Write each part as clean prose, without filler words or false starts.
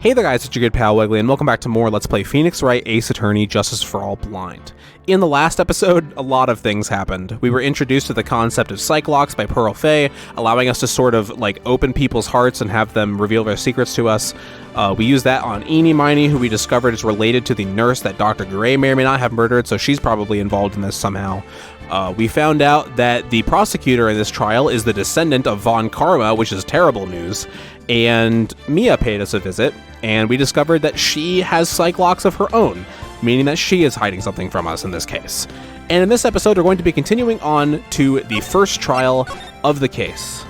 Hey there guys, it's your good pal Wiggly, and welcome back to more Let's Play Phoenix Wright Ace Attorney Justice for All Blind. In the last episode, a lot of things happened. We were introduced to the concept of psych locks by Pearl Fay, allowing us to sort of like open people's hearts and have them reveal their secrets to us. We used that on Eenie Miney, who we discovered is related to the nurse that Dr. Gray may or may not have murdered, so she's probably involved in this somehow. We found out that the prosecutor in this trial is the descendant of Von Karma, which is terrible news, and Mia paid us a visit, and we discovered that she has psych locks of her own, meaning that she is hiding something from us in this case. And in this episode, we're going to be continuing on to the first trial of the case.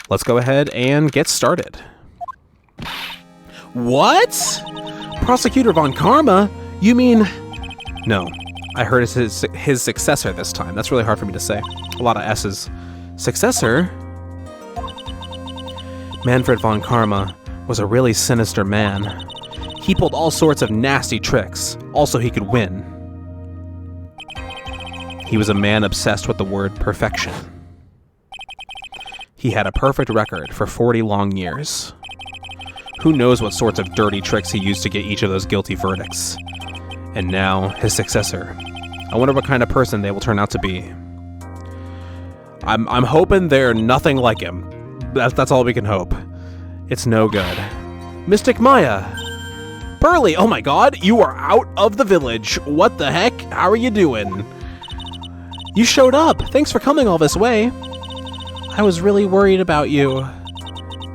Let's go ahead and get started. What? Prosecutor Von Karma? You mean... No. I heard it's his successor this time. That's really hard for me to say. A lot of S's. Successor? Manfred Von Karma was a really sinister man. He pulled all sorts of nasty tricks. Also, he could win. He was a man obsessed with the word perfection. He had a perfect record for 40 long years. Who knows what sorts of dirty tricks he used to get each of those guilty verdicts. And now, his successor. I wonder what kind of person they will turn out to be. I'm hoping they're nothing like him. That's all we can hope. It's no good. Mystic Maya! Burley, oh my god, you are out of the village. What the heck? How are you doing? You showed up. Thanks for coming all this way. I was really worried about you.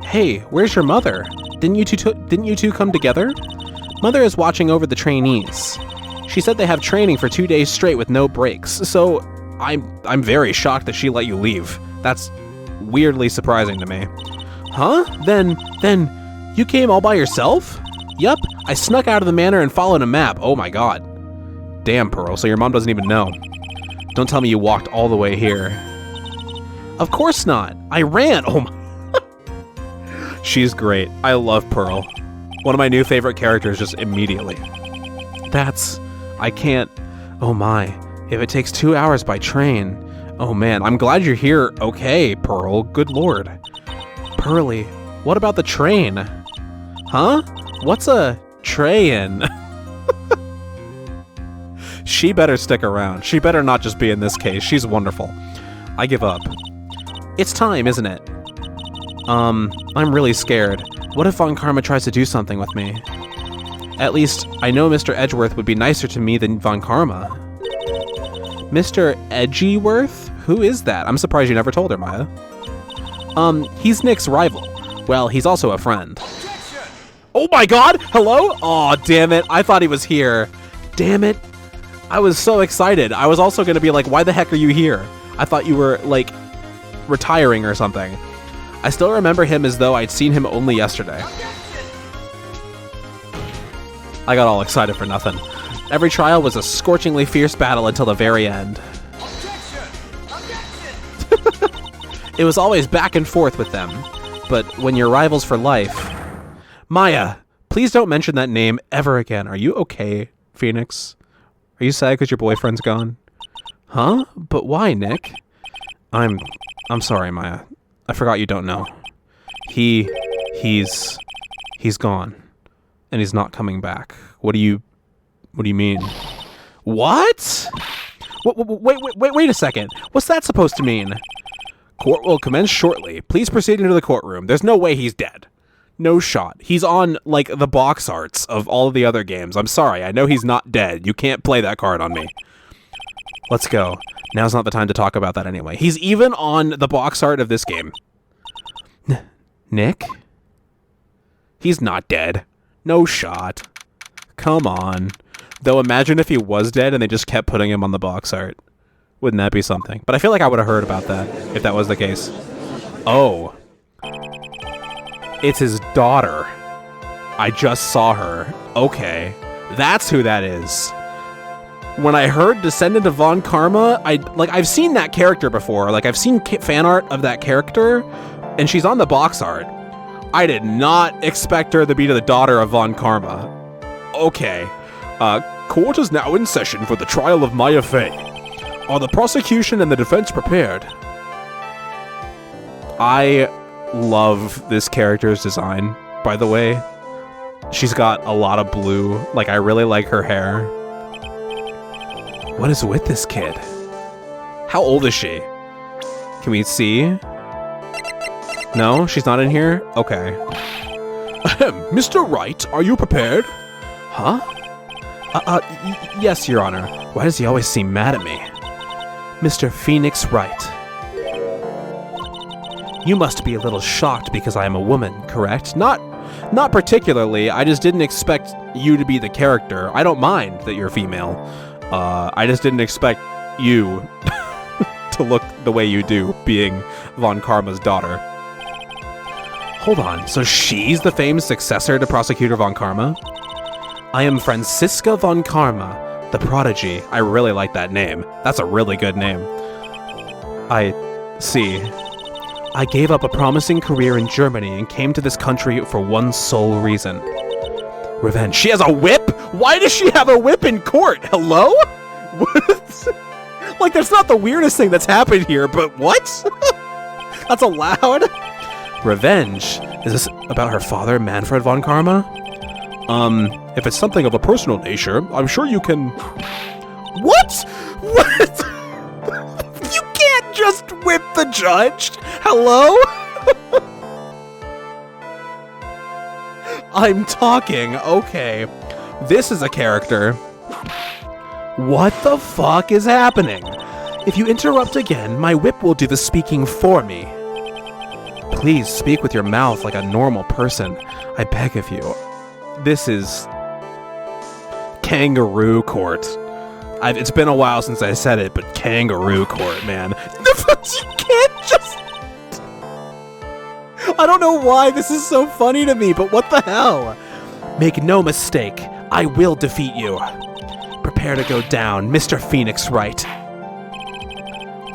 Hey, where's your mother? Didn't you two come together? Mother is watching over the trainees. She said they have training for 2 days straight with no breaks, so I'm very shocked that she let you leave. That's weirdly surprising to me. Huh? Then you came all by yourself? Yup, I snuck out of the manor and followed a map. Oh my god. Damn, Pearl, so your mom doesn't even know. Don't tell me you walked all the way here. Of course not. I ran. Oh my... She's great. I love Pearl. One of my new favorite characters just immediately. I can't... Oh my. If it takes 2 hours by train... Oh man, I'm glad you're here. Okay, Pearl. Good lord. Pearly, what about the train? Huh? What's a train? She better stick around. She better not just be in this case. She's wonderful. I give up. It's time, isn't it? I'm really scared. What if Von Karma tries to do something with me? At least, I know Mr. Edgeworth would be nicer to me than Von Karma. Mr. Edgeworth? Who is that? I'm surprised you never told her, Maya. He's Nick's rival. Well, he's also a friend. Objection! Oh my god! Hello? Aw, damn it. I thought he was here. Damn it. I was so excited. I was also gonna be like, why the heck are you here? I thought you were, like, retiring or something. I still remember him as though I'd seen him only yesterday. I got all excited for nothing. Every trial was a scorchingly fierce battle until the very end. It was always back and forth with them. But when you're rivals for life... Maya, please don't mention that name ever again. Are you okay, Phoenix? Are you sad because your boyfriend's gone? Huh? But why, Nick? I'm sorry, Maya. I forgot you don't know. He's gone. And he's not coming back. What do you mean? What? Wait a second. What's that supposed to mean? Court will commence shortly. Please proceed into the courtroom. There's no way he's dead. No shot. He's on, like, the box arts of all of the other games. I'm sorry. I know he's not dead. You can't play that card on me. Let's go. Now's not the time to talk about that anyway. He's even on the box art of this game. Nick? He's not dead. No shot. Come on. Though imagine if he was dead and they just kept putting him on the box art. Wouldn't that be something? But I feel like I would have heard about that if that was the case. Oh. It's his daughter. I just saw her. Okay. That's who that is. When I heard Descendant of Von Karma, I've seen that character before. Like, I've seen fan art of that character, and she's on the box art. I did not expect her to be the daughter of Von Karma. Okay. Court is now in session for the trial of Maya Fay. Are the prosecution and the defense prepared? I love this character's design, by the way. She's got a lot of blue. Like, I really like her hair. What is with this kid? How old is she? Can we see? No, she's not in here? Okay. Mr. Wright, are you prepared? Huh? Yes, Your Honor. Why does he always seem mad at me? Mr. Phoenix Wright. You must be a little shocked because I am a woman, correct? Not particularly. I just didn't expect you to be the character. I don't mind that you're female. I just didn't expect you to look the way you do, being Von Karma's daughter. Hold on, so she's the famed successor to Prosecutor Von Karma? I am Franziska Von Karma, the prodigy. I really like that name. That's a really good name. I see. I gave up a promising career in Germany and came to this country for one sole reason. Revenge. She has a whip? Why does she have a whip in court? Hello? What? Like, that's not the weirdest thing that's happened here, but what? That's allowed? Revenge? Is this about her father, Manfred von Karma? If it's something of a personal nature, I'm sure you can... What? What? You can't just whip the judge? Hello? I'm talking, okay. This is a character. What the fuck is happening? If you interrupt again, my whip will do the speaking for me. Please speak with your mouth like a normal person. I beg of you. This is... Kangaroo Court. It's been a while since I said it, but Kangaroo Court, man. You can't just... I don't know why this is so funny to me, but what the hell? Make no mistake, I will defeat you. Prepare to go down, Mr. Phoenix Wright.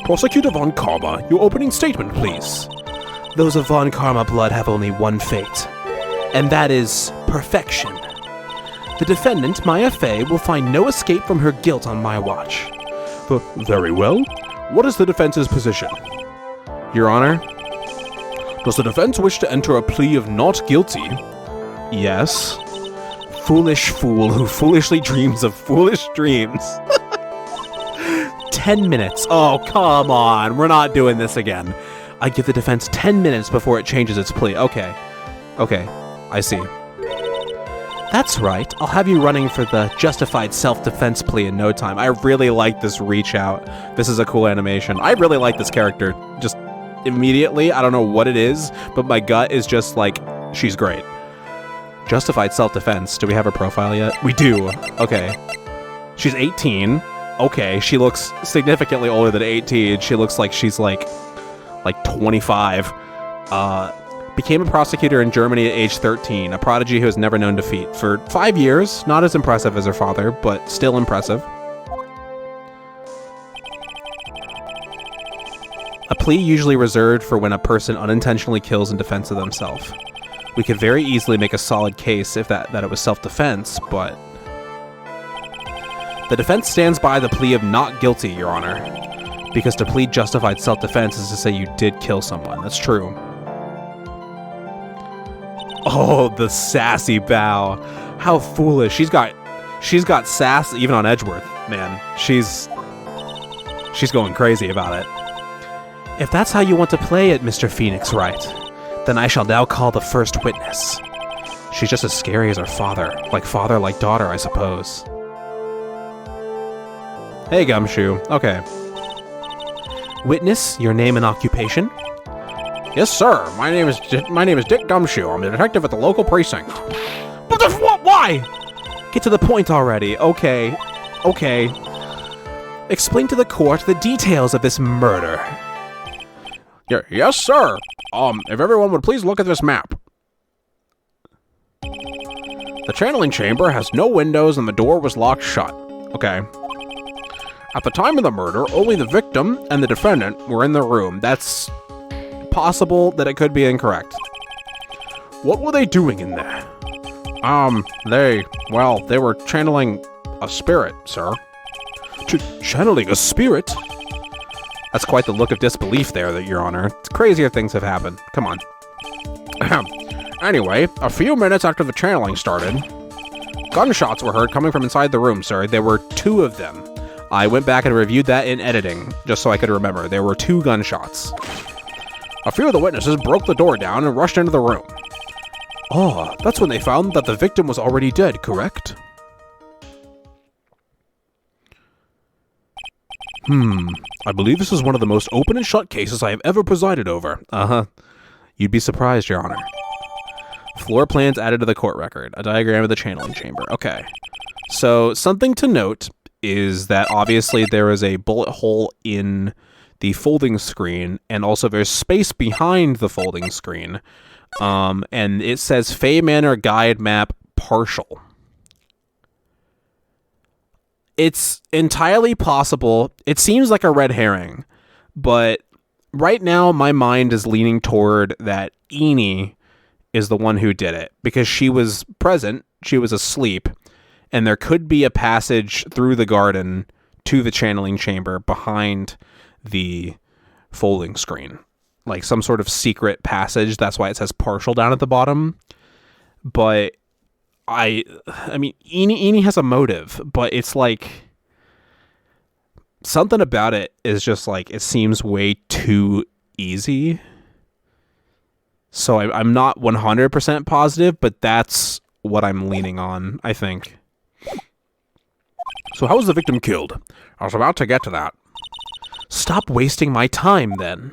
Prosecutor Von Karma, your opening statement, please. Those of Von Karma blood have only one fate, and that is perfection. The defendant, Maya Fey, will find no escape from her guilt on my watch. Very well. What is the defense's position? Your Honor? Does the defense wish to enter a plea of not guilty? Yes. Foolish fool who foolishly dreams of foolish dreams. 10 minutes. Oh, come on. We're not doing this again. I give the defense 10 minutes before it changes its plea. Okay. Okay. I see. That's right. I'll have you running for the justified self-defense plea in no time. I really like this reach out. This is a cool animation. I really like this character. Just immediately. I don't know what it is, but my gut is just like, she's great. Justified self-defense. Do we have her profile yet? We do. Okay. She's 18. Okay. She looks significantly older than 18. She looks like she's like 25. Became a prosecutor in Germany at age 13, a prodigy who has never known defeat. For 5 years, not as impressive as her father, but still impressive. A plea usually reserved for when a person unintentionally kills in defense of themselves. We could very easily make a solid case if that it was self-defense, but... The defense stands by the plea of not guilty, Your Honor. Because to plead justified self-defense is to say you did kill someone. That's true. Oh, the sassy bow. How foolish. She's got sass even on Edgeworth, man. She's going crazy about it. If that's how you want to play it, Mr. Phoenix Wright, then I shall now call the first witness. She's just as scary as her father. Father, like daughter, I suppose. Hey, Gumshoe. Okay. Witness, your name and occupation? Yes, sir. My name is Dick Gumshoe. I'm a detective at the local precinct. But why? Get to the point already. Okay. Okay. Explain to the court the details of this murder. Yes, sir. If everyone would please look at this map. The channeling chamber has no windows and the door was locked shut. Okay. At the time of the murder, only the victim and the defendant were in the room. That's possible that it could be incorrect. What were they doing in there? They were channeling a spirit, sir. Channeling a spirit? That's quite the look of disbelief there, Your Honor. Crazier things have happened. Come on. Anyway, a few minutes after the channeling started, gunshots were heard coming from inside the room, sir. There were 2 of them. I went back and reviewed that in editing, just so I could remember. There were 2 gunshots. A few of the witnesses broke the door down and rushed into the room. Oh, that's when they found that the victim was already dead, correct? I believe this is one of the most open and shut cases I have ever presided over. Uh-huh. You'd be surprised, Your Honor. Floor plans added to the court record. A diagram of the channeling chamber. Okay. So, something to note is that obviously there is a bullet hole in the folding screen, and also there's space behind the folding screen. And it says Fey Manor Guide Map Partial. It's entirely possible. It seems like a red herring, but right now my mind is leaning toward that Eni is the one who did it, because she was present, she was asleep, and there could be a passage through the garden to the channeling chamber behind the folding screen. Like some sort of secret passage. That's why it says partial down at the bottom. But I mean, Eni has a motive, but it's like something about it is just like, it seems way too easy. So I'm not 100% positive, but that's what I'm leaning on, I think. So how was the victim killed? I was about to get to that. Stop wasting my time, then.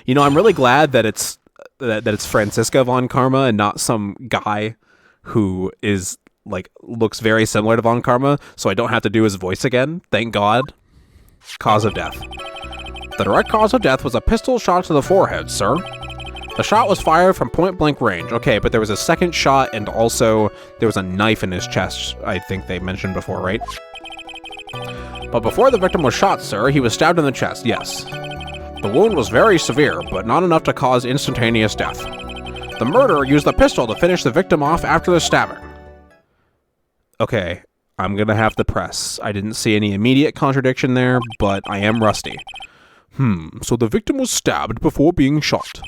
You know, I'm really glad that it's Franziska von Karma and not some guy who is like looks very similar to von Karma, so I don't have to do his voice again. Thank God. Cause of death. The direct cause of death was a pistol shot to the forehead, sir. The shot was fired from point-blank range. Okay, but there was a second shot, and also there was a knife in his chest, I think they mentioned before, right? But before the victim was shot, sir, he was stabbed in the chest, yes. The wound was very severe, but not enough to cause instantaneous death. The murderer used the pistol to finish the victim off after the stabbing. Okay, I'm gonna have to press. I didn't see any immediate contradiction there, but I am rusty. So the victim was stabbed before being shot.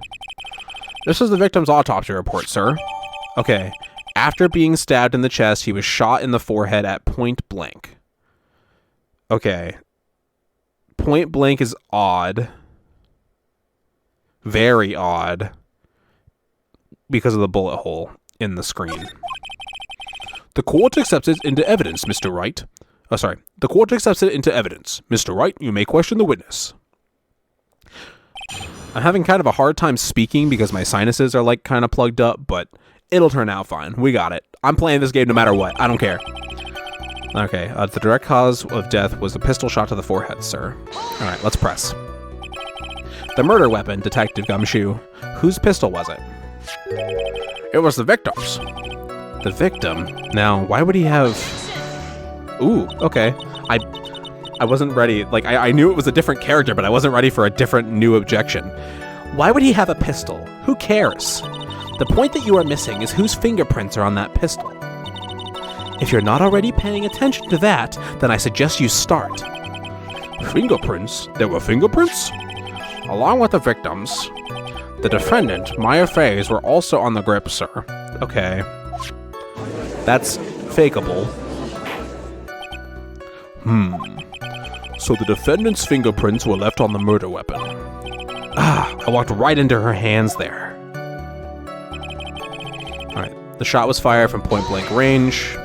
This is the victim's autopsy report, sir. Okay, after being stabbed in the chest, he was shot in the forehead at point blank. Okay. Point blank is odd. Very odd. Because of the bullet hole in the screen. The court accepts it into evidence, Mr. Wright. Oh, sorry. The court accepts it into evidence. Mr. Wright, you may question the witness. I'm having kind of a hard time speaking because my sinuses are like kind of plugged up, but it'll turn out fine. We got it. I'm playing this game no matter what. I don't care. Okay, the direct cause of death was a pistol shot to the forehead, sir. Alright, let's press. The murder weapon, Detective Gumshoe. Whose pistol was it? It was the victim's. The victim? Now, why would he have... Ooh, okay. I wasn't ready. Like, I knew it was a different character, but I wasn't ready for a different new objection. Why would he have a pistol? Who cares? The point that you are missing is whose fingerprints are on that pistol. If you're not already paying attention to that, then I suggest you start. Fingerprints? There were fingerprints? Along with the victims, the defendant, Maya Fays, were also on the grip, sir. Okay. That's fakeable. So the defendant's fingerprints were left on the murder weapon. I walked right into her hands there. Alright, the shot was fired from point-blank range.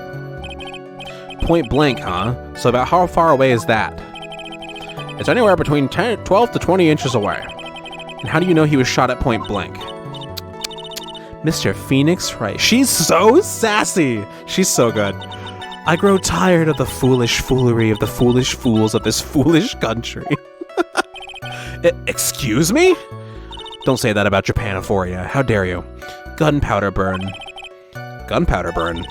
Point blank, huh? So about how far away is that? It's anywhere between 12 to 20 inches away. And how do you know he was shot at point blank? Mr. Phoenix Wright. She's so sassy! She's so good. I grow tired of the foolish foolery of the foolish fools of this foolish country. Excuse me? Don't say that about Japanophoria. How dare you? Gunpowder burn. Gunpowder burn.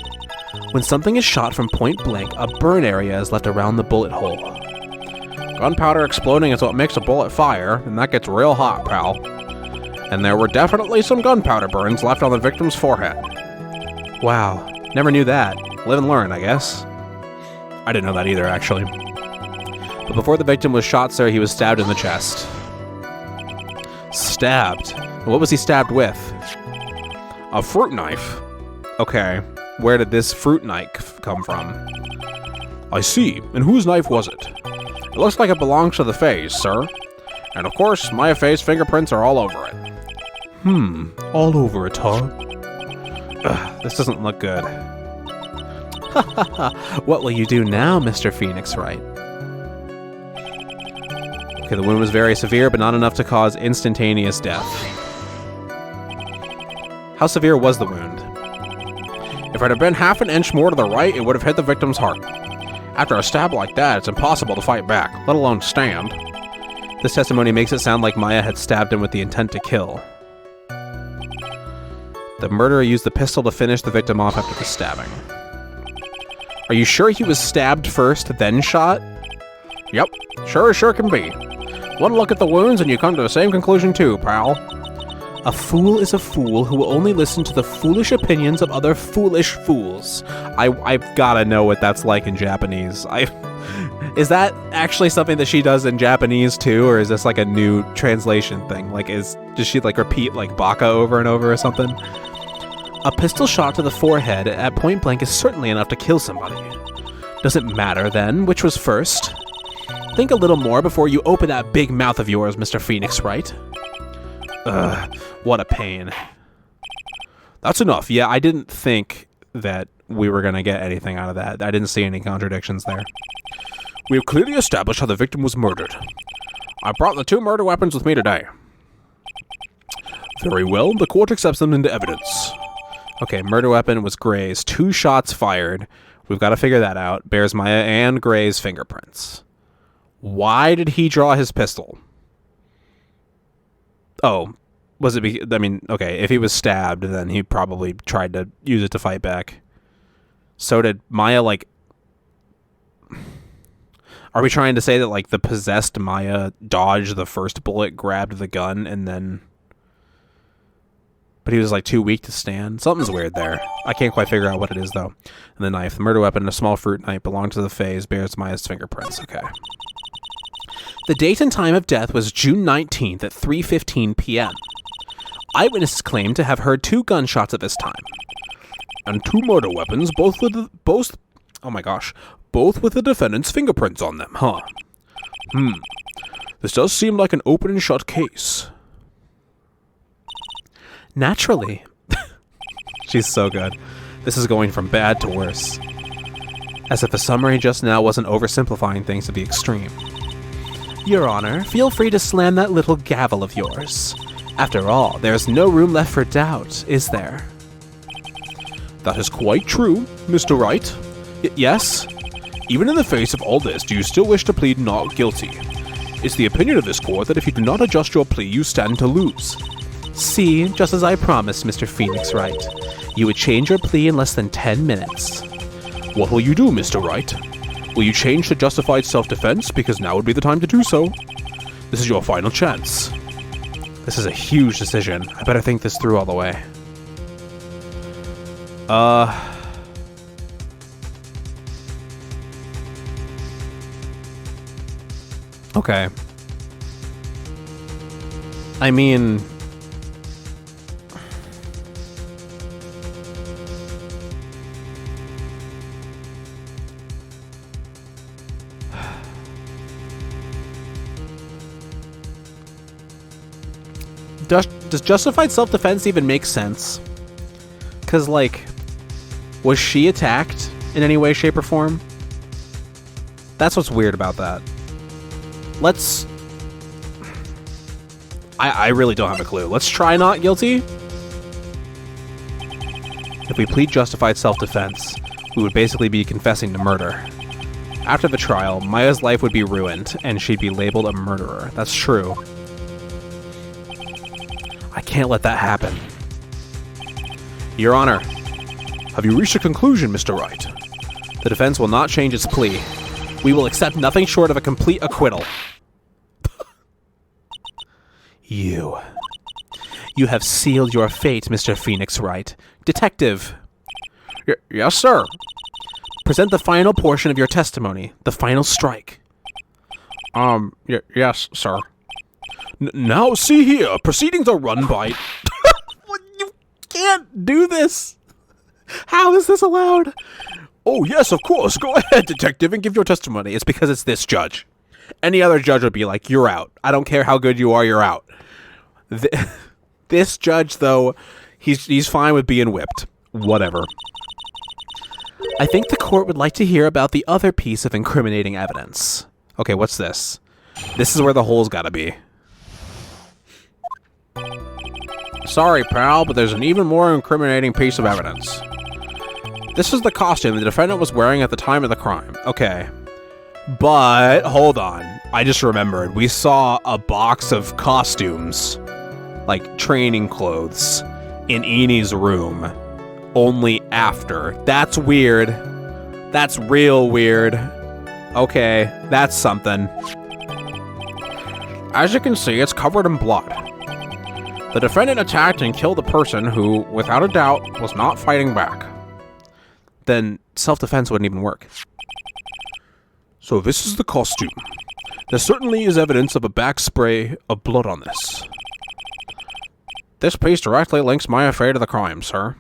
When something is shot from point blank, a burn area is left around the bullet hole. Gunpowder exploding is what makes a bullet fire, and that gets real hot, pal. And there were definitely some gunpowder burns left on the victim's forehead. Wow, never knew that. Live and learn, I guess. I didn't know that either, actually. But before the victim was shot, sir, he was stabbed in the chest. Stabbed? What was he stabbed with? A fruit knife. Okay. Where did this fruit knife come from? I see. And whose knife was it? It looks like it belongs to the Fae's, sir. And of course, Maya Fae's fingerprints are all over it. All over it, huh? Ugh, this doesn't look good. What will you do now, Mr. Phoenix Wright? Okay, the wound was very severe, but not enough to cause instantaneous death. How severe was the wound? If it had been half an inch more to the right, it would have hit the victim's heart. After a stab like that, it's impossible to fight back, let alone stand. This testimony makes it sound like Maya had stabbed him with the intent to kill. The murderer used the pistol to finish the victim off after the stabbing. Are you sure he was stabbed first, then shot? Yep, sure can be. One look at the wounds and you come to the same conclusion too, pal. A fool is a fool who will only listen to the foolish opinions of other foolish fools. I've gotta know what that's like in Japanese. Is that actually something that she does in Japanese too, or is this like a new translation thing? Like, does she like repeat like baka over and over or something? A pistol shot to the forehead at point blank is certainly enough to kill somebody. Does it matter then which was first? Think a little more before you open that big mouth of yours, Mr. Phoenix Wright. Ugh, what a pain. That's enough. Yeah, I didn't think that we were going to get anything out of that. I didn't see any contradictions there. We have clearly established how the victim was murdered. I brought the 2 murder weapons with me today. Very well, the court accepts them into evidence. Okay, murder weapon was Gray's. 2 shots fired. We've got to figure that out. Bears Maya and Gray's fingerprints. Why did he draw his pistol? Oh, was it I mean, okay, if he was stabbed, then he probably tried to use it to fight back. So did Maya, like... Are we trying to say that, like, the possessed Maya dodged the first bullet, grabbed the gun, and then... But he was, like, too weak to stand? Something's weird there. I can't quite figure out what it is, though. And the knife. The murder weapon, a small fruit knife, belonged to the Fae's, bears Maya's fingerprints. Okay. The date and time of death was June 19th at 3:15 p.m. Eyewitnesses claimed to have heard 2 gunshots at this time. And 2 murder weapons, both with the defendant's fingerprints on them, huh? This does seem like an open and shut case. Naturally. She's so good. This is going from bad to worse. As if the summary just now wasn't oversimplifying things to the extreme. Your Honor, feel free to slam that little gavel of yours. After all, there's no room left for doubt, is there? That is quite true, Mr. Wright. Yes? Even in the face of all this, do you still wish to plead not guilty? It's the opinion of this court that if you do not adjust your plea, you stand to lose. See, just as I promised, Mr. Phoenix Wright. You would change your plea in less than 10 minutes. What will you do, Mr. Wright? Will you change to justified self-defense, because now would be the time to do so? This is your final chance. This is a huge decision. I better think this through all the way. Okay. I mean... Does justified self-defense even make sense? Because, like, was she attacked in any way, shape, or form? That's what's weird about that. Let's... I really don't have a clue. Let's try not guilty. If we plead justified self-defense, we would basically be confessing to murder. After the trial, Maya's life would be ruined, and she'd be labeled a murderer. That's true. I can't let that happen. Your Honor, have you reached a conclusion, Mr. Wright? The defense will not change its plea. We will accept nothing short of a complete acquittal. You have sealed your fate, Mr. Phoenix Wright. Detective. Yes, sir. Present the final portion of your testimony, the final strike. Yes, sir. Now see here, proceedings are run by... You can't do this! How is this allowed? Oh yes, of course, go ahead, detective, and give your testimony. It's because it's this judge. Any other judge would be like, you're out. I don't care how good you are, you're out. This judge, though, he's fine with being whipped. Whatever. I think the court would like to hear about the other piece of incriminating evidence. Okay, what's this? This is where the hole's gotta be. Sorry, pal, but there's an even more incriminating piece of evidence. This is the costume the defendant was wearing at the time of the crime. Okay. But, hold on. I just remembered. We saw a box of costumes, like training clothes, in Enie's room. Only after. That's weird. That's real weird. Okay, that's something. As you can see, it's covered in blood. The defendant attacked and killed a person who, without a doubt, was not fighting back. Then self-defense wouldn't even work. So this is the costume. There certainly is evidence of a back spray of blood on this. This piece directly links my affair to the crime, sir.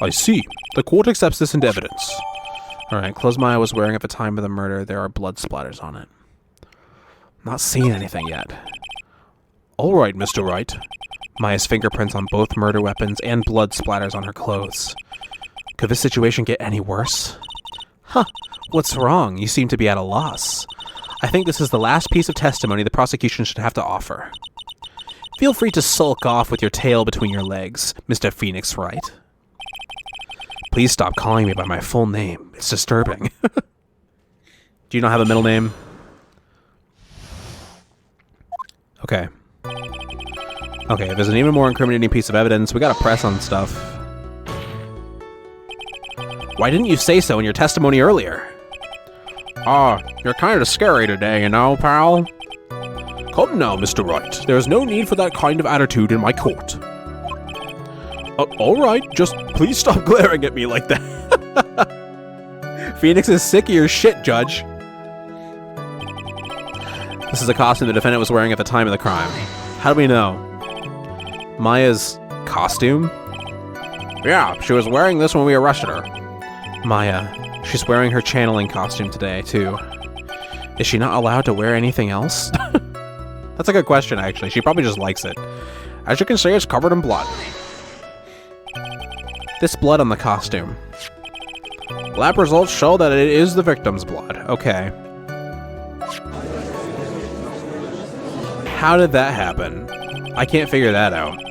I see. The court accepts this into evidence. Alright, clothes Maya was wearing at the time of the murder. There are blood splatters on it. Not seeing anything yet. Alright, Mr. Wright. Maya's fingerprints on both murder weapons and blood splatters on her clothes. Could this situation get any worse? Huh. What's wrong? You seem to be at a loss. I think this is the last piece of testimony the prosecution should have to offer. Feel free to sulk off with your tail between your legs, Mr. Phoenix Wright. Please stop calling me by my full name. It's disturbing. Do you not have a middle name? Okay. Okay, if there's an even more incriminating piece of evidence, we gotta press on stuff. Why didn't you say so in your testimony earlier? You're kind of scary today, you know, pal? Come now, Mr. Wright. There's no need for that kind of attitude in my court. Alright, just please stop glaring at me like that. Phoenix is sick of your shit, Judge. This is a costume the defendant was wearing at the time of the crime. How do we know? Maya's costume? Yeah, she was wearing this when we arrested her. Maya, she's wearing her channeling costume today, too. Is she not allowed to wear anything else? That's a good question, actually. She probably just likes it. As you can see, it's covered in blood. This blood on the costume. Lab results show that it is the victim's blood. Okay. How did that happen? I can't figure that out.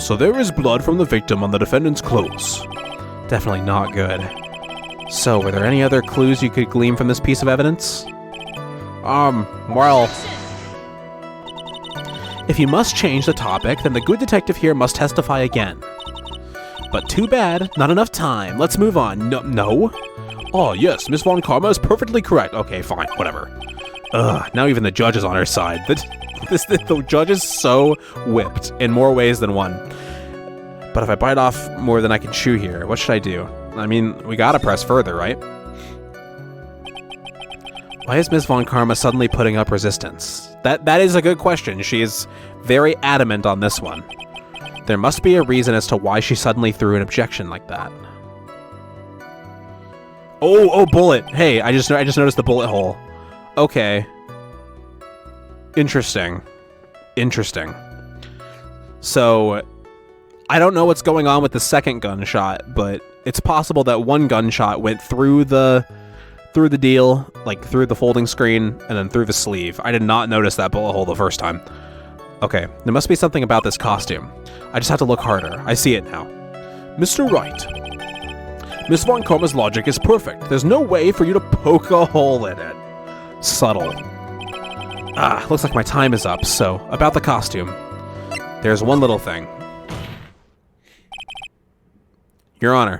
So there is blood from the victim on the defendant's clothes. Definitely not good. So, were there any other clues you could glean from this piece of evidence? Well... If you must change the topic, then the good detective here must testify again. But too bad, not enough time. Let's move on. No? Oh, yes, Miss Von Karma is perfectly correct. Okay, fine, whatever. Now even the judge is on her side. The judge is so whipped in more ways than one. But if I bite off more than I can chew here, what should I do? I mean, we gotta press further, right? Why is Miss Von Karma suddenly putting up resistance? That is a good question. She is very adamant on this one. There must be a reason as to why she suddenly threw an objection like that. Oh, bullet! Hey, I just noticed the bullet hole. Okay. Interesting. So, I don't know what's going on with the second gunshot, but it's possible that one gunshot went through the deal, like through the folding screen, and then through the sleeve. I did not notice that bullet hole the first time. Okay, there must be something about this costume. I just have to look harder. I see it now. Mr. Wright. Miss Von Karma's logic is perfect. There's no way for you to poke a hole in it. Subtle. Looks like my time is up, so, about the costume. There's one little thing. Your Honor.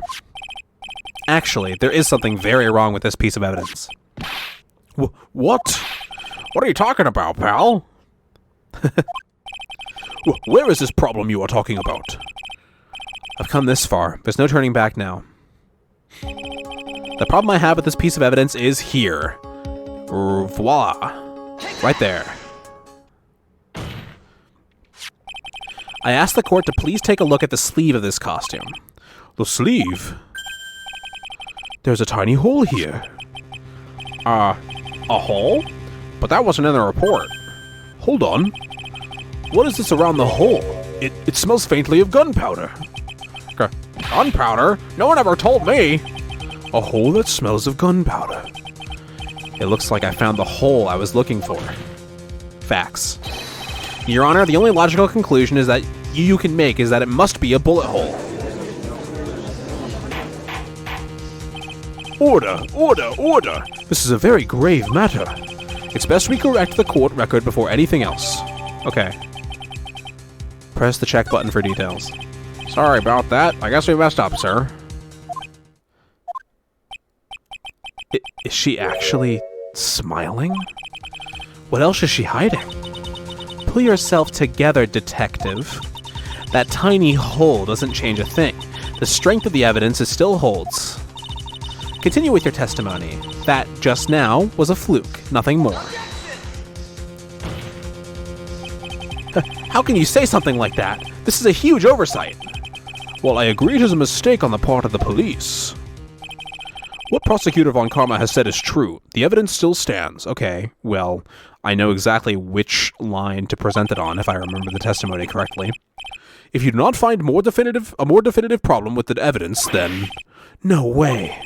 Actually, there is something very wrong with this piece of evidence. What? What are you talking about, pal? Where is this problem you are talking about? I've come this far. There's no turning back now. The problem I have with this piece of evidence is here. Voila. Right there. I asked the court to please take a look at the sleeve of this costume. The sleeve? There's a tiny hole here. A hole? But that wasn't in the report. Hold on. What is this around the hole? It smells faintly of gunpowder. Gunpowder? No one ever told me! A hole that smells of gunpowder. It looks like I found the hole I was looking for. Facts. Your Honor, the only logical conclusion is that you can make is that it must be a bullet hole. Order! Order! Order! This is a very grave matter. It's best we correct the court record before anything else. Okay. Press the check button for details. Sorry about that. I guess we messed up, sir. Is she actually smiling? What else is she hiding? Pull yourself together, detective. That tiny hole doesn't change a thing. The strength of the evidence still holds. Continue with your testimony. That, just now, was a fluke, nothing more. How can you say something like that? This is a huge oversight. Well, I agree it is a mistake on the part of the police. What Prosecutor Von Karma has said is true. The evidence still stands. Okay, well, I know exactly which line to present it on, if I remember the testimony correctly. If you do not find a more definitive problem with the evidence, then... No way.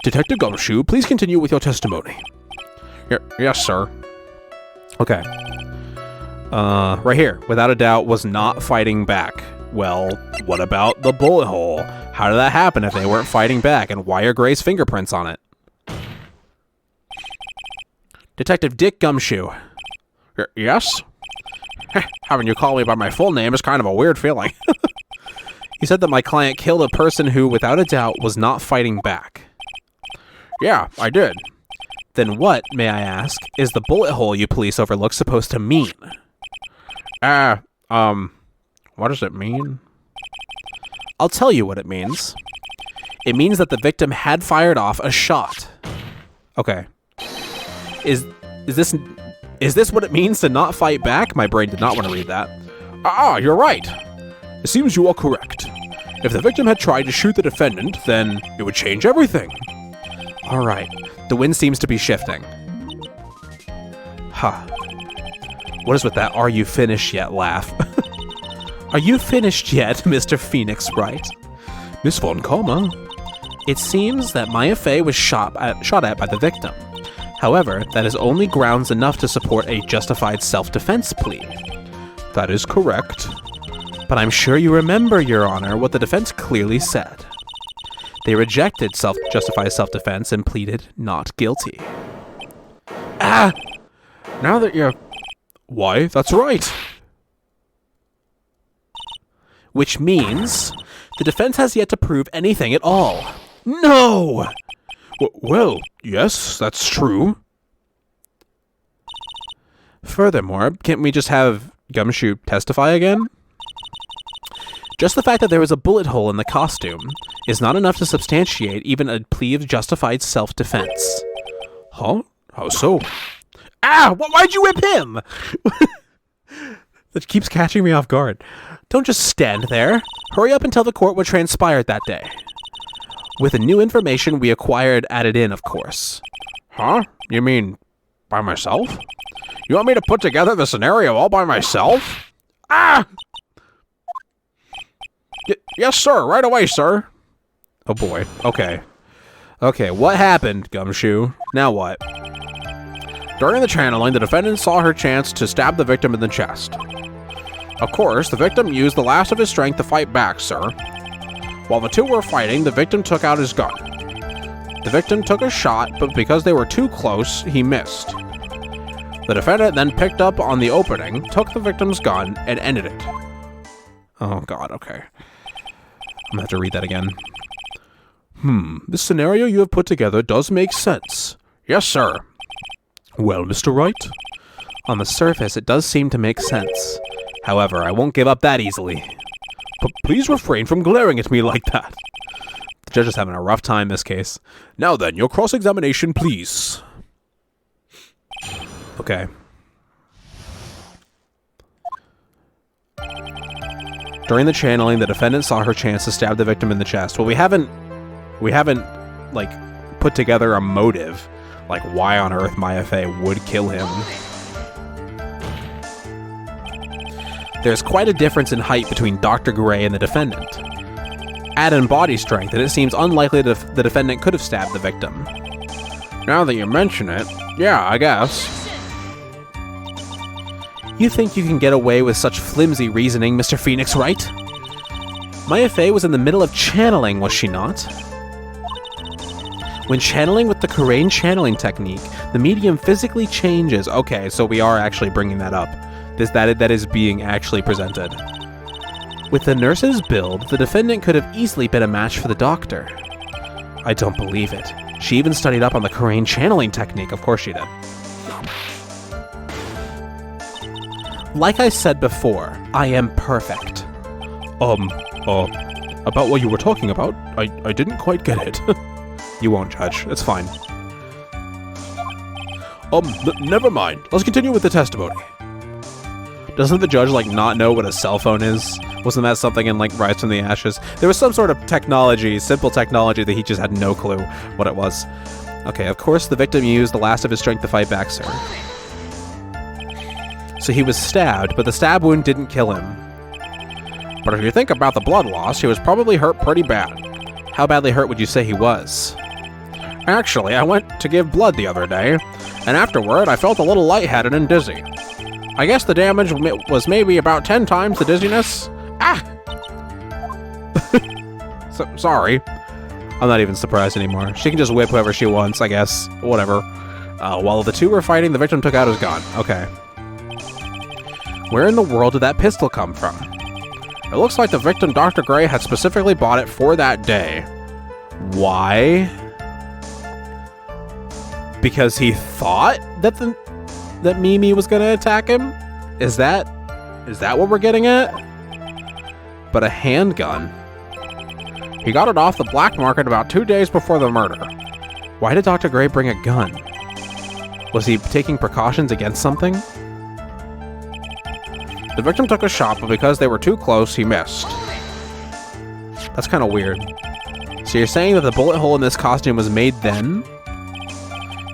Detective Gumshoe, please continue with your testimony. Yes, sir. Okay. Right here. Without a doubt, was not fighting back. Well, what about the bullet hole? How did that happen if they weren't fighting back, and why are Gray's fingerprints on it? Detective Dick Gumshoe. Yes? Having you call me by my full name is kind of a weird feeling. He said that my client killed a person who, without a doubt, was not fighting back. Yeah, I did. Then what, may I ask, is the bullet hole you police overlook supposed to mean? What does it mean? I'll tell you what it means. It means that the victim had fired off a shot. Okay. Is this what it means to not fight back? My brain did not want to read that. You're right. It seems you are correct. If the victim had tried to shoot the defendant, then it would change everything. All right. The wind seems to be shifting. Huh. What is with that "are you finished yet" laugh? Are you finished yet, Mr. Phoenix Wright? Miss Von Karma? It seems that Maya Fey was shot at by the victim. However, that is only grounds enough to support a justified self-defense plea. That is correct. But I'm sure you remember, Your Honor, what the defense clearly said. They rejected justified self-defense and pleaded not guilty. Now that you're... Why, that's right. Which means the defense has yet to prove anything at all. No! Well, yes, that's true. Furthermore, can't we just have Gumshoe testify again? Just the fact that there was a bullet hole in the costume is not enough to substantiate even a plea of justified self-defense. Huh? How so? Why'd you whip him? That keeps catching me off guard. Don't just stand there. Hurry up and tell the court what transpired that day. With the new information we acquired added in, of course. Huh? You mean by myself? You want me to put together the scenario all by myself? Yes, sir. Right away, sir. Oh, boy. Okay. Okay, what happened, Gumshoe? Now what? During the channeling, the defendant saw her chance to stab the victim in the chest. Of course, the victim used the last of his strength to fight back, sir. While the two were fighting, the victim took out his gun. The victim took a shot, but because they were too close, he missed. The defendant then picked up on the opening, took the victim's gun, and ended it. Oh god, okay. I'm gonna have to read that again. This scenario you have put together does make sense. Yes, sir. Well, Mr. Wright? On the surface, it does seem to make sense. However, I won't give up that easily. But please refrain from glaring at me like that. The judge is having a rough time in this case. Now then, your cross-examination, please. Okay. During the channeling, the defendant saw her chance to stab the victim in the chest. Well, we haven't, like, put together a motive. Like, why on earth Maya Fey would kill him. There's quite a difference in height between Dr. Gray and the defendant. Add in body strength, and it seems unlikely the defendant could have stabbed the victim. Now that you mention it, yeah, I guess. You think you can get away with such flimsy reasoning, Mr. Phoenix, Wright? Maya Fey was in the middle of channeling, was she not? When channeling with the Kurain channeling technique, the medium physically changes. Okay, so we are actually bringing that up. That is being actually presented. With the nurse's build, the defendant could have easily been a match for the doctor. I don't believe it. She even studied up on the Kurain channeling technique. Of course she did. Like I said before, I am perfect. About what you were talking about? I didn't quite get it. You won't judge. It's fine. Never mind. Let's continue with the testimony. Doesn't the judge, like, not know what a cell phone is? Wasn't that something in, like, Rise from the Ashes? There was some sort of technology, simple technology, that he just had no clue what it was. Okay, of course the victim used the last of his strength to fight back, sir. So he was stabbed, but the stab wound didn't kill him. But if you think about the blood loss, he was probably hurt pretty bad. How badly hurt would you say he was? Actually, I went to give blood the other day, and afterward I felt a little lightheaded and dizzy. I guess the damage was maybe about 10 times the dizziness. Ah! Sorry. I'm not even surprised anymore. She can just whip whoever she wants, I guess. Whatever. While the two were fighting, the victim took out his gun. Okay. Where in the world did that pistol come from? It looks like the victim, Dr. Gray, had specifically bought it for that day. Why? Because he thought that Mimi was gonna attack him? Is that what we're getting at? But a handgun. He got it off the black market about 2 days before the murder. Why did Dr. Gray bring a gun? Was he taking precautions against something? The victim took a shot, but because they were too close, he missed. That's kind of weird. So you're saying that the bullet hole in this costume was made then?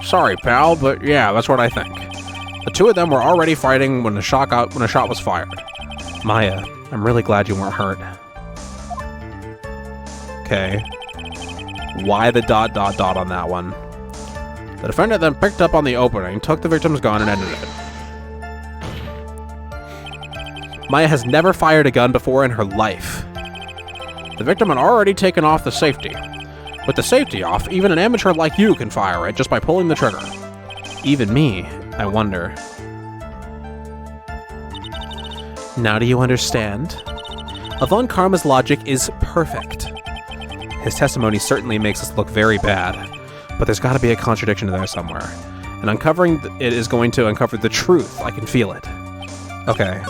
Sorry, pal, but yeah, that's what I think. The two of them were already fighting when a shot was fired. Maya, I'm really glad you weren't hurt. Okay. Why the ... on that one? The defendant then picked up on the opening, took the victim's gun, and ended it. Maya has never fired a gun before in her life. The victim had already taken off the safety. With the safety off, even an amateur like you can fire it just by pulling the trigger. Even me, I wonder. Now do you understand? Von Karma's logic is perfect. His testimony certainly makes us look very bad, but there's got to be a contradiction in there somewhere. And uncovering it is going to uncover the truth. I can feel it. Okay,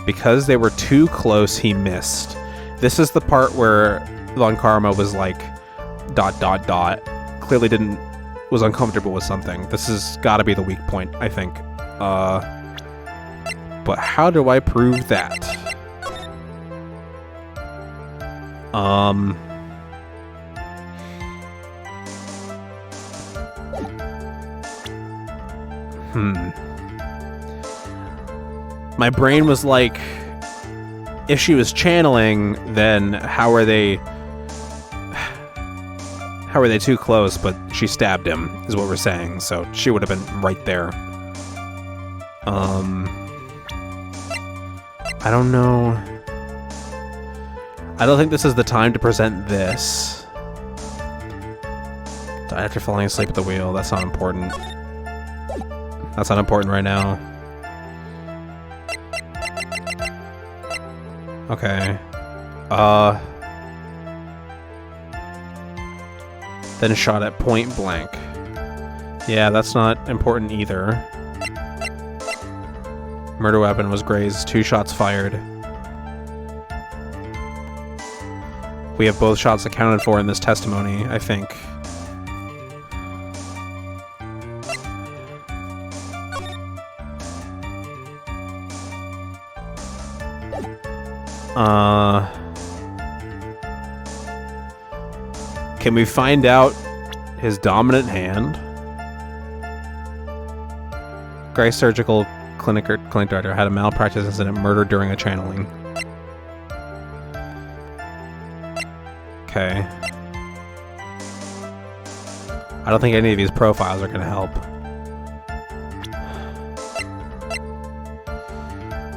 because they were too close, he missed. This is the part where Von Karma was like, ... clearly was uncomfortable with something. This has got to be the weak point, I think. But how do I prove that? My brain was like, if she was channeling, then how are they too close? But she stabbed him, is what we're saying. So she would have been right there. I don't know. I don't think this is the time to present this. Die after falling asleep at the wheel. That's not important. That's not important right now. Okay. Then shot at point blank. Yeah, that's not important either. Murder weapon was grazed. 2 shots fired. We have both shots accounted for in this testimony, I think. Can we find out his dominant hand? Gray surgical clinic director had a malpractice incident, murdered during a channeling. Okay. I don't think any of these profiles are going to help.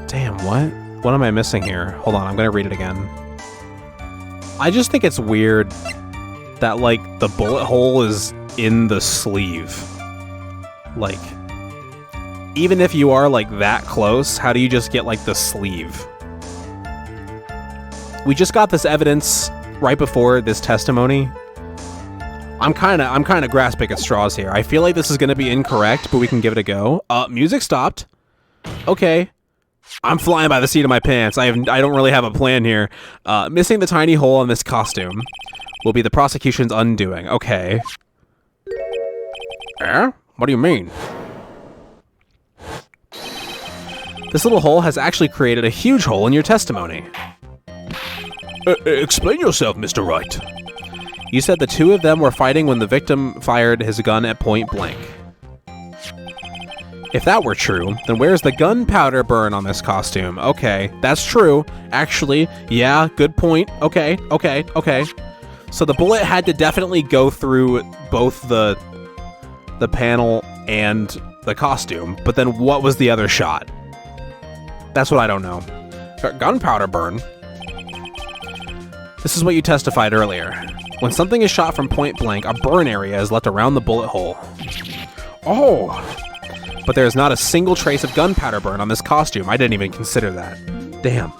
Damn, what? What am I missing here? Hold on, I'm going to read it again. I just think it's weird that, like, the bullet hole is in the sleeve. Like, even if you are, like, that close, how do you just get, like, the sleeve? We just got this evidence right before this testimony. I'm kind of grasping at straws here. I feel like this is going to be incorrect, but we can give it a go. Music stopped. Okay. I'm flying by the seat of my pants. I don't really have a plan here. Missing the tiny hole in this costume will be the prosecution's undoing. Okay. What do you mean? This little hole has actually created a huge hole in your testimony. Explain yourself, Mr. Wright. You said the two of them were fighting when the victim fired his gun at point blank. If that were true, then where's the gunpowder burn on this costume? Okay, that's true. Actually, yeah, good point. Okay. So the bullet had to definitely go through both the panel and the costume, but then what was the other shot? That's what I don't know. Gunpowder burn? This is what you testified earlier. When something is shot from point blank, a burn area is left around the bullet hole. Oh! But there is not a single trace of gunpowder burn on this costume. I didn't even consider that. Damn.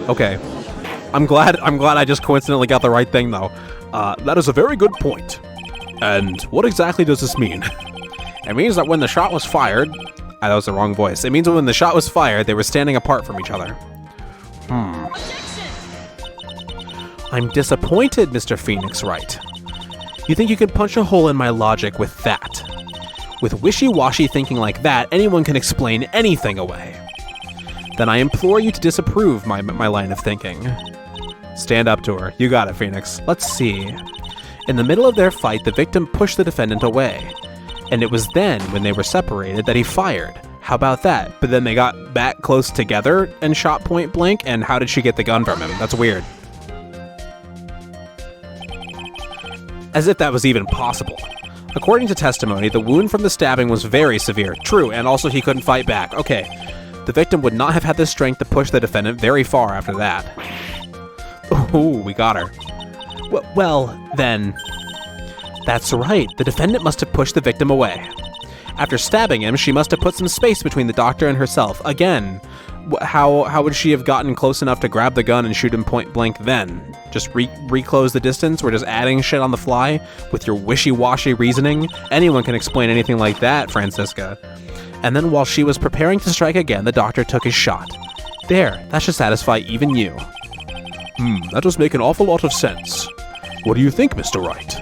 Okay. I'm glad I just coincidentally got the right thing, though. That is a very good point. And what exactly does this mean? It means that when the shot was fired... that was the wrong voice. It means when the shot was fired, they were standing apart from each other. I'm disappointed, Mr. Phoenix Wright. You think you can punch a hole in my logic with that? With wishy-washy thinking like that, anyone can explain anything away. Then I implore you to disapprove my line of thinking. Stand up to her. You got it, Phoenix. Let's see. In the middle of their fight, the victim pushed the defendant away. And it was then, when they were separated, that he fired. How about that? But then they got back close together and shot point blank, and how did she get the gun from him? That's weird. As if that was even possible. According to testimony, the wound from the stabbing was very severe. True, and also he couldn't fight back. Okay. The victim would not have had the strength to push the defendant very far after that. Ooh, we got her. Well, then... That's right. The defendant must have pushed the victim away. After stabbing him, she must have put some space between the doctor and herself. Again, how would she have gotten close enough to grab the gun and shoot him point blank then? Just reclose the distance? We're just adding shit on the fly with your wishy-washy reasoning? Anyone can explain anything like that, Francisca. And then while she was preparing to strike again, the doctor took his shot. There, that should satisfy even you. That does make an awful lot of sense. What do you think, Mr. Wright?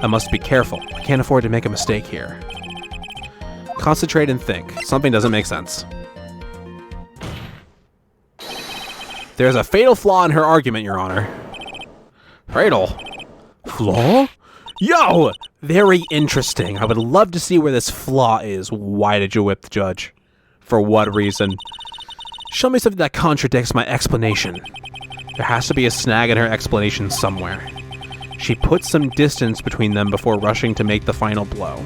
I must be careful. I can't afford to make a mistake here. Concentrate and think. Something doesn't make sense. There's a fatal flaw in her argument, Your Honor. Fatal? Flaw? Yo! Very interesting. I would love to see where this flaw is. Why did you whip the judge? For what reason? Show me something that contradicts my explanation. There has to be a snag in her explanation somewhere. She put some distance between them before rushing to make the final blow.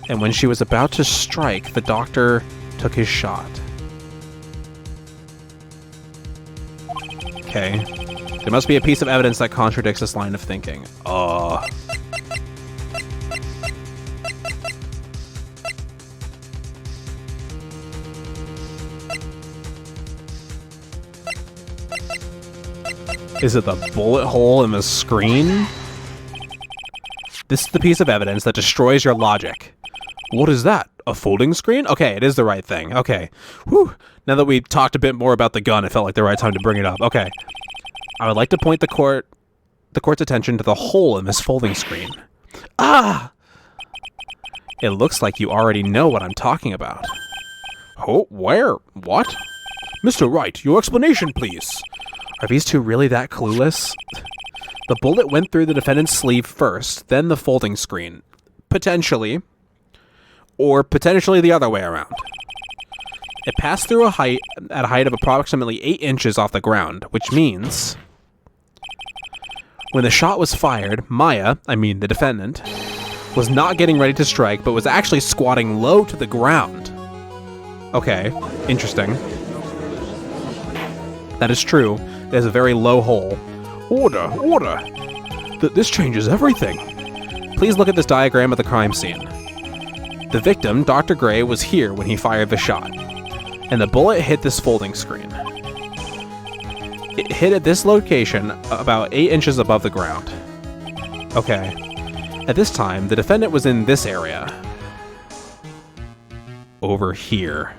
And when she was about to strike, the doctor took his shot. Okay. There must be a piece of evidence that contradicts this line of thinking. Is it the bullet hole in the screen? This is the piece of evidence that destroys your logic. What is that? A folding screen? Okay, it is the right thing. Okay. Whew. Now that we talked a bit more about the gun, it felt like the right time to bring it up. Okay. I would like to point the court's attention to the hole in this folding screen. Ah! It looks like you already know what I'm talking about. Oh, where? What? Mr. Wright, your explanation, please. Are these two really that clueless? The bullet went through the defendant's sleeve first, then the folding screen. Potentially. Or potentially the other way around. It passed through at a height of approximately 8 inches off the ground, which means... When the shot was fired, Maya, I mean the defendant, was not getting ready to strike, but was actually squatting low to the ground. Okay, interesting. That is true. There's a very low hole. Order, order! This changes everything. Please look at this diagram of the crime scene. The victim, Dr. Gray, was here when he fired the shot, and the bullet hit this folding screen. It hit at this location about 8 inches above the ground. Okay. At this time, the defendant was in this area. Over here.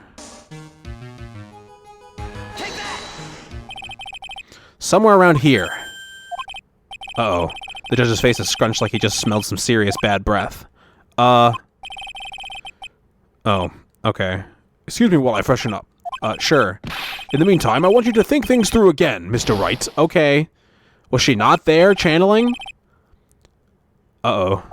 Somewhere around here. Uh-oh. The judge's face is scrunched like he just smelled some serious bad breath. Oh, okay. Excuse me while I freshen up. Sure. In the meantime, I want you to think things through again, Mr. Wright. Okay. Was she not there, channeling? Uh-oh.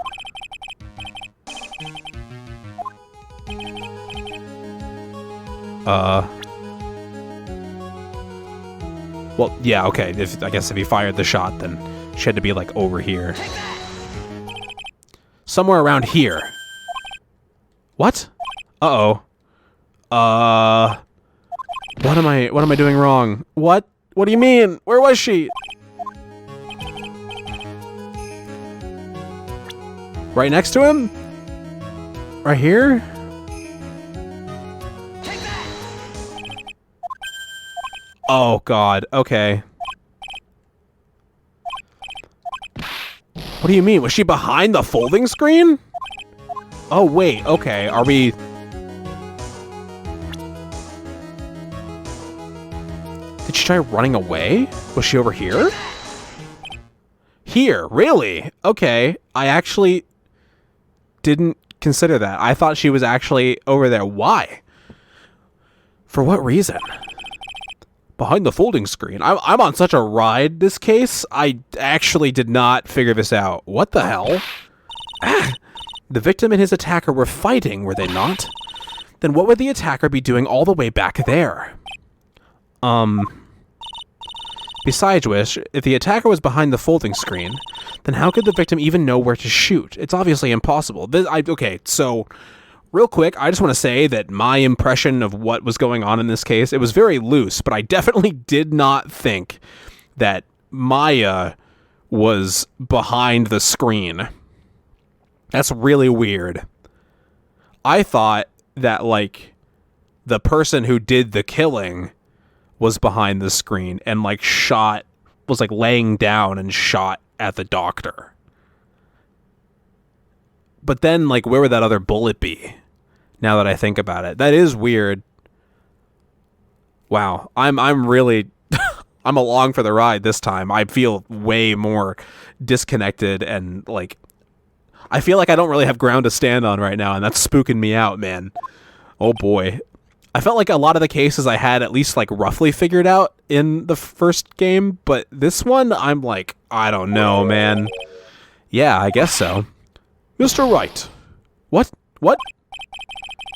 Well, yeah, okay. I guess if he fired the shot, then she had to be, like, over here. Somewhere around here. What? Uh-oh. What am I doing wrong? What? What do you mean? Where was she? Right next to him? Right here? Oh, God. Okay. What do you mean? Was she behind the folding screen? Oh, wait. Okay. Are we... Did she try running away? Was she over here? Here? Really? Okay. I actually didn't consider that. I thought she was actually over there. Why? For what reason? Behind the folding screen. I'm on such a ride this case. I actually did not figure this out. What the hell? Ah, the victim and his attacker were fighting, were they not? Then what would the attacker be doing all the way back there? Besides which, if the attacker was behind the folding screen, then how could the victim even know where to shoot? It's obviously impossible. Okay, so... Real quick, I just want to say that my impression of what was going on in this case, it was very loose, but I definitely did not think that Maya was behind the screen. That's really weird. I thought that, like, the person who did the killing was behind the screen and, like, was, like, laying down and shot at the doctor. But then, like, where would that other bullet be? Now that I think about it. That is weird. Wow. I'm really... I'm along for the ride this time. I feel way more disconnected and, like... I feel like I don't really have ground to stand on right now, and that's spooking me out, man. Oh, boy. I felt like a lot of the cases I had at least, like, roughly figured out in the first game, but this one, I'm like, I don't know, man. Yeah, I guess so. Mr. Wright. What? What?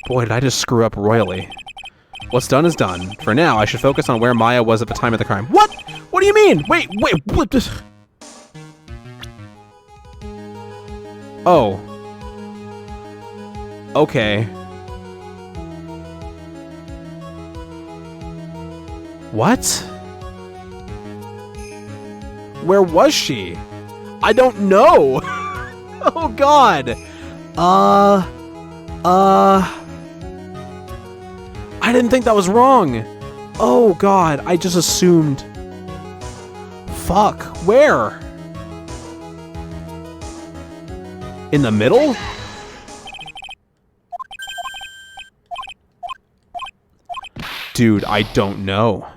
Boy, did I just screw up royally. What's done is done. For now, I should focus on where Maya was at the time of the crime. What? What do you mean? Wait, what? Oh. Okay. What? Where was she? I don't know. Oh, God. I didn't think that was wrong. Oh, God. I just assumed. Fuck. Where? In the middle? Dude, I don't know.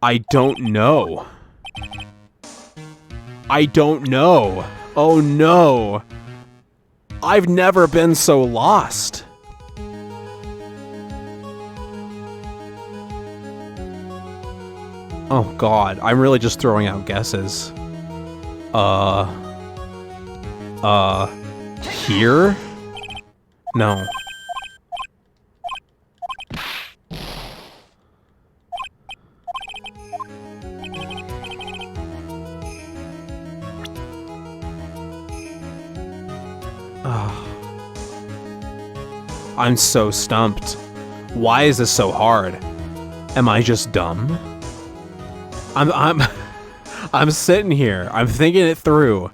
I don't know. I don't know. Oh, no. I've never been so lost. Oh god, I'm really just throwing out guesses. Here? No. I'm so stumped. Why is this so hard? Am I just dumb? I'm sitting here. I'm thinking it through.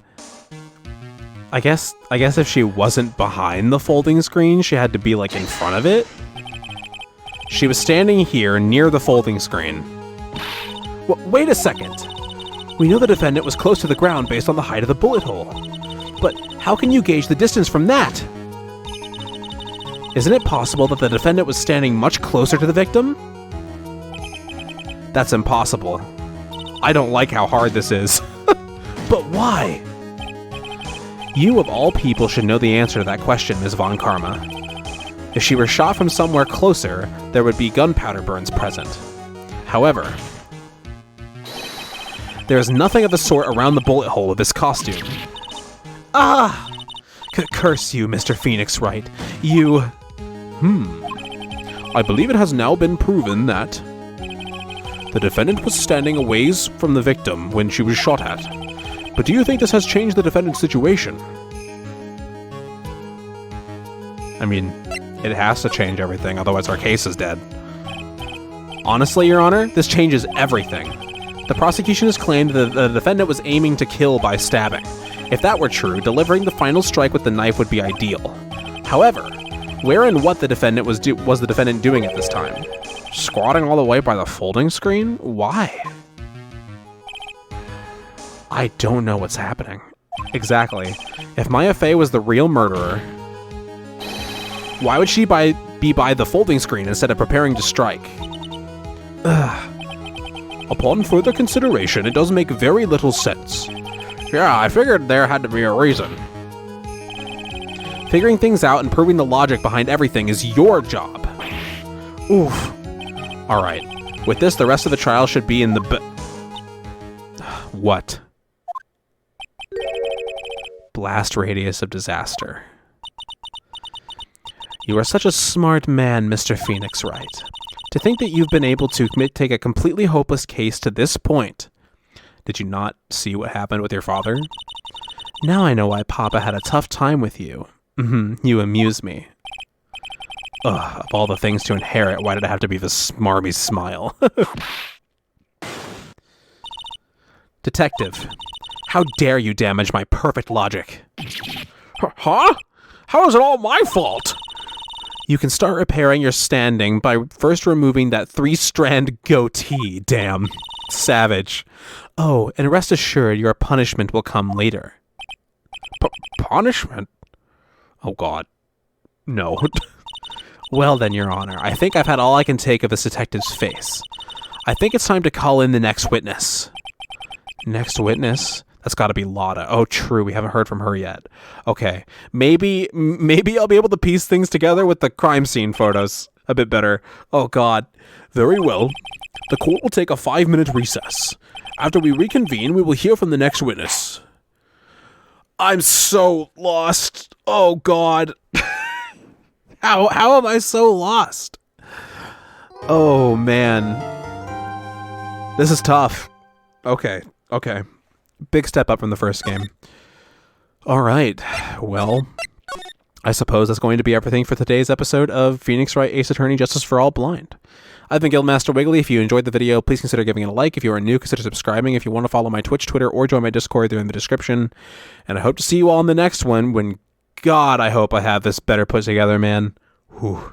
I guess if she wasn't behind the folding screen, she had to be like in front of it. She was standing here near the folding screen. Wait a second. We know the defendant was close to the ground based on the height of the bullet hole. But how can you gauge the distance from that? Isn't it possible that the defendant was standing much closer to the victim? That's impossible. I don't like how hard this is. But why? You, of all people, should know the answer to that question, Ms. Von Karma. If she were shot from somewhere closer, there would be gunpowder burns present. However, there is nothing of the sort around the bullet hole of this costume. Ah! Curse you, Mr. Phoenix Wright. You... I believe it has now been proven that the defendant was standing a ways from the victim when she was shot at. But do you think this has changed the defendant's situation? I mean, it has to change everything, otherwise our case is dead. Honestly, Your Honor, this changes everything. The prosecution has claimed that the defendant was aiming to kill by stabbing. If that were true, delivering the final strike with the knife would be ideal. However, where and what the defendant was the defendant doing at this time? Squatting all the way by the folding screen? Why? I don't know what's happening. Exactly. If Maya Fey was the real murderer, why would she be by the folding screen instead of preparing to strike? Upon further consideration, it does make very little sense. Yeah, I figured there had to be a reason. Figuring things out and proving the logic behind everything is your job. Oof. Alright. With this, the rest of the trial should be in the What? Blast radius of disaster. You are such a smart man, Mr. Phoenix Wright. To think that you've been able to take a completely hopeless case to this point. Did you not see what happened with your father? Now I know why Papa had a tough time with you. You amuse me. Ugh, of all the things to inherit, why did it have to be the smarmy smile? Detective, how dare you damage my perfect logic? Huh? How is it all my fault? You can start repairing your standing by first removing that 3-strand goatee, damn. Savage. Oh, and rest assured your punishment will come later. Punishment? Oh god. No. Well then, Your Honor, I think I've had all I can take of this detective's face. I think it's time to call in the next witness. Next witness? That's gotta be Lotta. Oh, true, we haven't heard from her yet. Okay, maybe I'll be able to piece things together with the crime scene photos a bit better. Oh god. Very well. The court will take a 5-minute recess. After we reconvene, we will hear from the next witness. I'm so lost. Oh god. How am I so lost? Oh man. This is tough. Okay. Big step up from the first game. Alright. Well, I suppose that's going to be everything for today's episode of Phoenix Wright Ace Attorney Justice for All Blind. I've been Guildmaster Wiggly. If you enjoyed the video, please consider giving it a like. If you are new, consider subscribing. If you want to follow my Twitch, Twitter, or join my Discord, they're in the description. And I hope to see you all in the next one when, God, I hope I have this better put together, man. Whew.